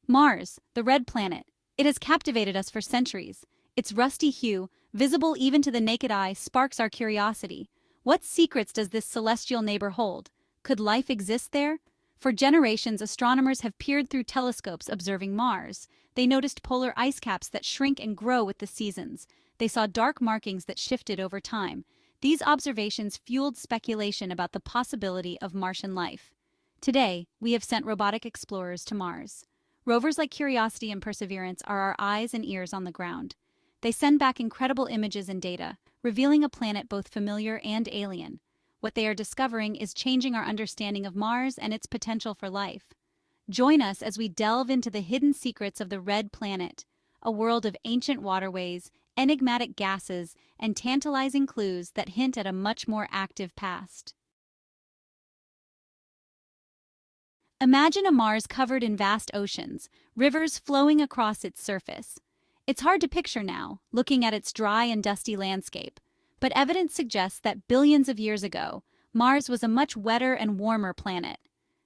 Mars, the red planet. It has captivated us for centuries. Its rusty hue, visible even to the naked eye, sparks our curiosity. What secrets does this celestial neighbor hold? Could life exist there? For generations, astronomers have peered through telescopes observing Mars. They noticed polar ice caps that shrink and grow with the seasons. They saw dark markings that shifted over time. These observations fueled speculation about the possibility of Martian life. Today, we have sent robotic explorers to Mars. Rovers like Curiosity and Perseverance are our eyes and ears on the ground. They send back incredible images and data, revealing a planet both familiar and alien. What they are discovering is changing our understanding of Mars and its potential for life. Join us as we delve into the hidden secrets of the red planet, a world of ancient waterways, enigmatic gases, and tantalizing clues that hint at a much more active past. Imagine a Mars covered in vast oceans, rivers flowing across its surface. It's hard to picture now, looking at its dry and dusty landscape, but evidence suggests that billions of years ago, Mars was a much wetter and warmer planet.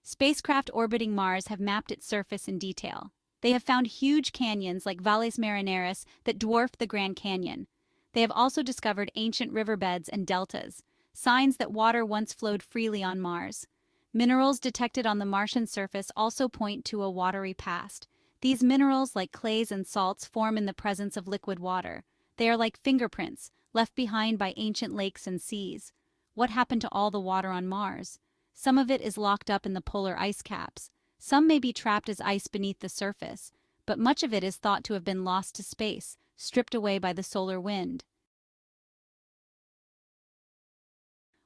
Spacecraft orbiting Mars have mapped its surface in detail. They have found huge canyons like Valles Marineris that dwarf the Grand Canyon. They have also discovered ancient riverbeds and deltas, signs that water once flowed freely on Mars. Minerals detected on the Martian surface also point to a watery past. These minerals, like clays and salts, form in the presence of liquid water. They are like fingerprints, left behind by ancient lakes and seas. What happened to all the water on Mars? Some of it is locked up in the polar ice caps. Some may be trapped as ice beneath the surface, but much of it is thought to have been lost to space, stripped away by the solar wind.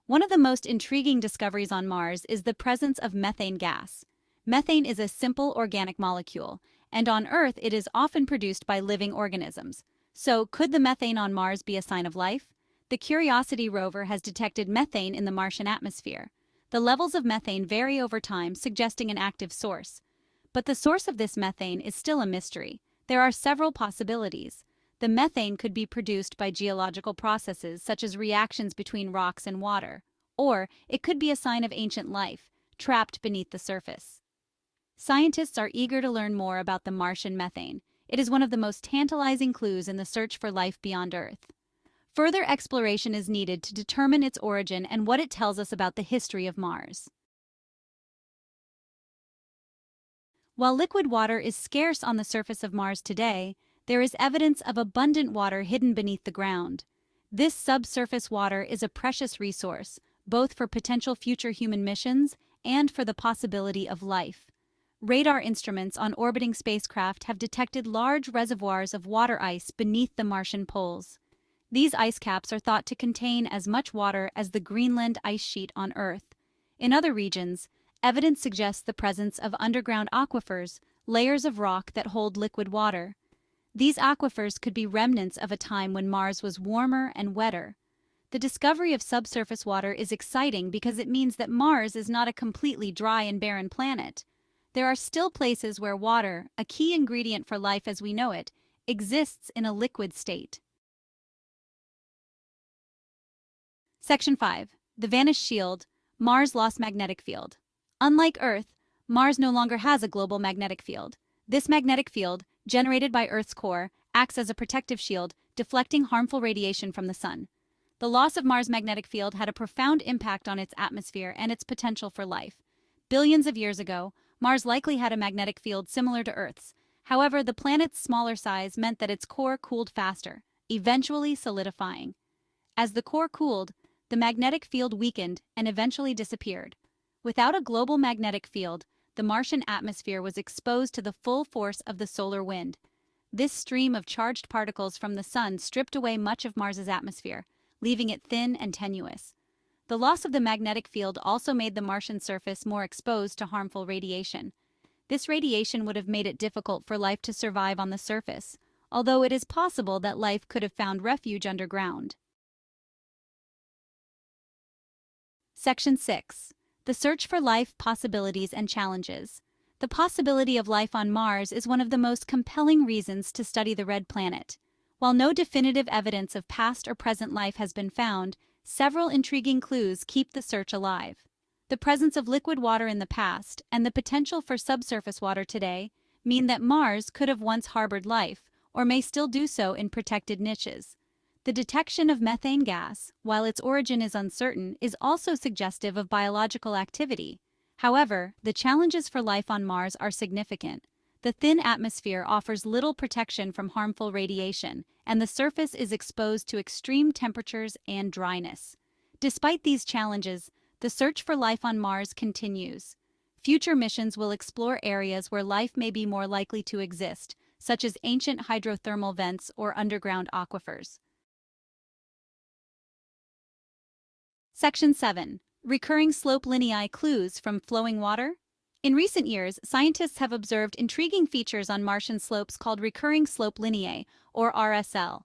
One of the most intriguing discoveries on Mars is the presence of methane gas. Methane is a simple organic molecule, and on Earth it is often produced by living organisms. So, could the methane on Mars be a sign of life? The Curiosity rover has detected methane in the Martian atmosphere. The levels of methane vary over time, suggesting an active source. But the source of this methane is still a mystery. There are several possibilities. The methane could be produced by geological processes such as reactions between rocks and water, or it could be a sign of ancient life, trapped beneath the surface. Scientists are eager to learn more about the Martian methane. It is one of the most tantalizing clues in the search for life beyond Earth. Further exploration is needed to determine its origin and what it tells us about the history of Mars. While liquid water is scarce on the surface of Mars today, there is evidence of abundant water hidden beneath the ground. This subsurface water is a precious resource, both for potential future human missions and for the possibility of life. Radar instruments on orbiting spacecraft have detected large reservoirs of water ice beneath the Martian poles. These ice caps are thought to contain as much water as the Greenland ice sheet on Earth. In other regions, evidence suggests the presence of underground aquifers, layers of rock that hold liquid water. These aquifers could be remnants of a time when Mars was warmer and wetter. The discovery of subsurface water is exciting because it means that Mars is not a completely dry and barren planet. There are still places where water, a key ingredient for life as we know it, exists in a liquid state. Section 5. The Vanished Shield. Mars lost magnetic field. Unlike Earth, Mars no longer has a global magnetic field. This magnetic field, generated by Earth's core, acts as a protective shield, deflecting harmful radiation from the sun. The loss of Mars' magnetic field had a profound impact on its atmosphere and its potential for life. Billions of years ago, Mars likely had a magnetic field similar to Earth's. However, the planet's smaller size meant that its core cooled faster, eventually solidifying. As the core cooled, the magnetic field weakened and eventually disappeared. Without a global magnetic field, the Martian atmosphere was exposed to the full force of the solar wind. This stream of charged particles from the sun stripped away much of Mars's atmosphere, leaving it thin and tenuous. The loss of the magnetic field also made the Martian surface more exposed to harmful radiation. This radiation would have made it difficult for life to survive on the surface, although it is possible that life could have found refuge underground. Section 6. The Search for Life, Possibilities and Challenges. The possibility of life on Mars is one of the most compelling reasons to study the red planet. While no definitive evidence of past or present life has been found, several intriguing clues keep the search alive. The presence of liquid water in the past and the potential for subsurface water today mean that Mars could have once harbored life, or may still do so in protected niches. The detection of methane gas, while its origin is uncertain, is also suggestive of biological activity. However, the challenges for life on Mars are significant. The thin atmosphere offers little protection from harmful radiation, and the surface is exposed to extreme temperatures and dryness. Despite these challenges, the search for life on Mars continues. Future missions will explore areas where life may be more likely to exist, such as ancient hydrothermal vents or underground aquifers. Section 7. Recurring slope lineae clues from flowing water? In recent years, scientists have observed intriguing features on Martian slopes called recurring slope lineae, or RSL.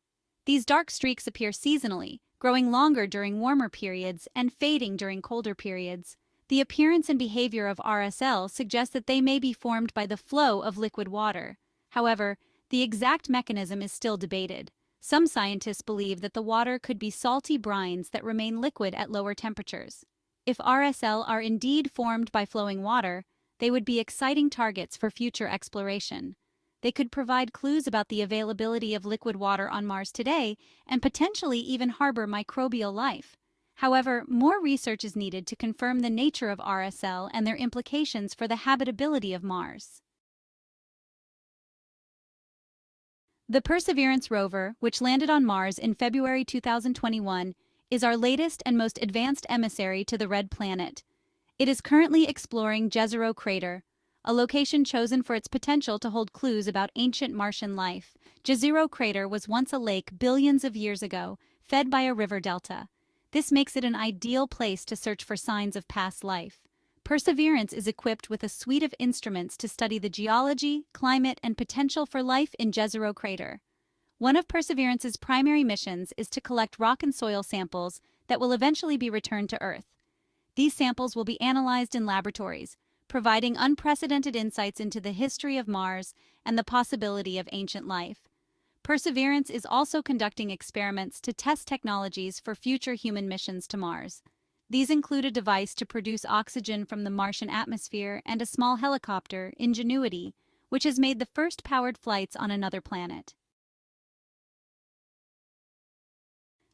These dark streaks appear seasonally, growing longer during warmer periods and fading during colder periods. The appearance and behavior of RSL suggests that they may be formed by the flow of liquid water. However, the exact mechanism is still debated. Some scientists believe that the water could be salty brines that remain liquid at lower temperatures. If RSL are indeed formed by flowing water, they would be exciting targets for future exploration. They could provide clues about the availability of liquid water on Mars today and potentially even harbor microbial life. However, more research is needed to confirm the nature of RSL and their implications for the habitability of Mars. The Perseverance rover, which landed on Mars in February 2021, is our latest and most advanced emissary to the red planet. It is currently exploring Jezero crater, a location chosen for its potential to hold clues about ancient Martian life. Jezero crater was once a lake billions of years ago, fed by a river delta. This makes it an ideal place to search for signs of past life. Perseverance is equipped with a suite of instruments to study the geology, climate, and potential for life in Jezero crater. One of Perseverance's primary missions is to collect rock and soil samples that will eventually be returned to Earth. These samples will be analyzed in laboratories, providing unprecedented insights into the history of Mars and the possibility of ancient life. Perseverance is also conducting experiments to test technologies for future human missions to Mars. These include a device to produce oxygen from the Martian atmosphere and a small helicopter, Ingenuity, which has made the first powered flights on another planet.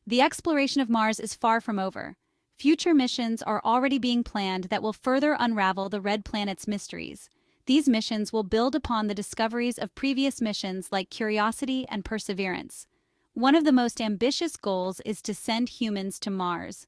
The exploration of Mars is far from over. Future missions are already being planned that will further unravel the red planet's mysteries. These missions will build upon the discoveries of previous missions like Curiosity and Perseverance. One of the most ambitious goals is to send humans to Mars.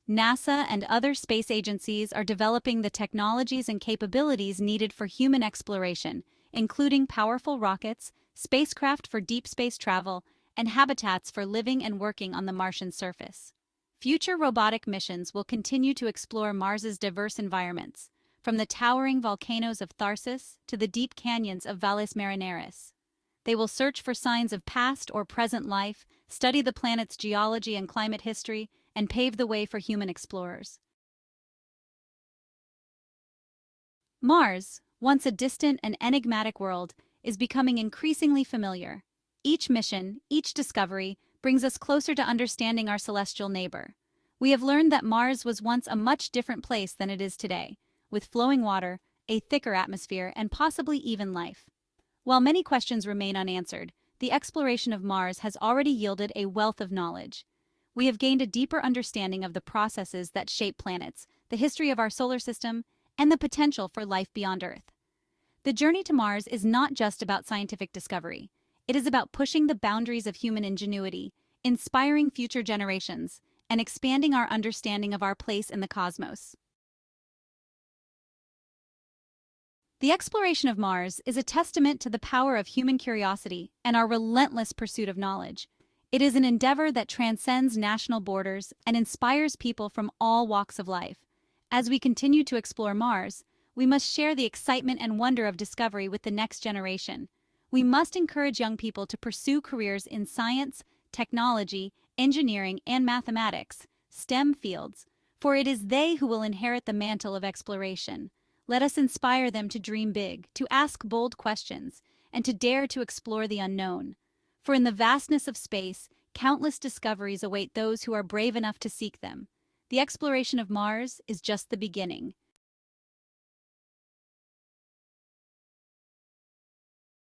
NASA and other space agencies are developing the technologies and capabilities needed for human exploration, including powerful rockets, spacecraft for deep space travel, and habitats for living and working on the Martian surface. Future robotic missions will continue to explore Mars's diverse environments, from the towering volcanoes of Tharsis to the deep canyons of Valles Marineris. They will search for signs of past or present life, study the planet's geology and climate history, and pave the way for human explorers. Mars, once a distant and enigmatic world, is becoming increasingly familiar. Each mission, each discovery, brings us closer to understanding our celestial neighbor. We have learned that Mars was once a much different place than it is today, with flowing water, a thicker atmosphere, and possibly even life. While many questions remain unanswered, the exploration of Mars has already yielded a wealth of knowledge. We have gained a deeper understanding of the processes that shape planets, the history of our solar system, and the potential for life beyond Earth. The journey to Mars is not just about scientific discovery. It is about pushing the boundaries of human ingenuity, inspiring future generations, and expanding our understanding of our place in the cosmos. The exploration of Mars is a testament to the power of human curiosity and our relentless pursuit of knowledge. It is an endeavor that transcends national borders and inspires people from all walks of life. As we continue to explore Mars, we must share the excitement and wonder of discovery with the next generation. We must encourage young people to pursue careers in science, technology, engineering, and mathematics, STEM fields, for it is they who will inherit the mantle of exploration. Let us inspire them to dream big, to ask bold questions, and to dare to explore the unknown. For in the vastness of space, countless discoveries await those who are brave enough to seek them. The exploration of Mars is just the beginning.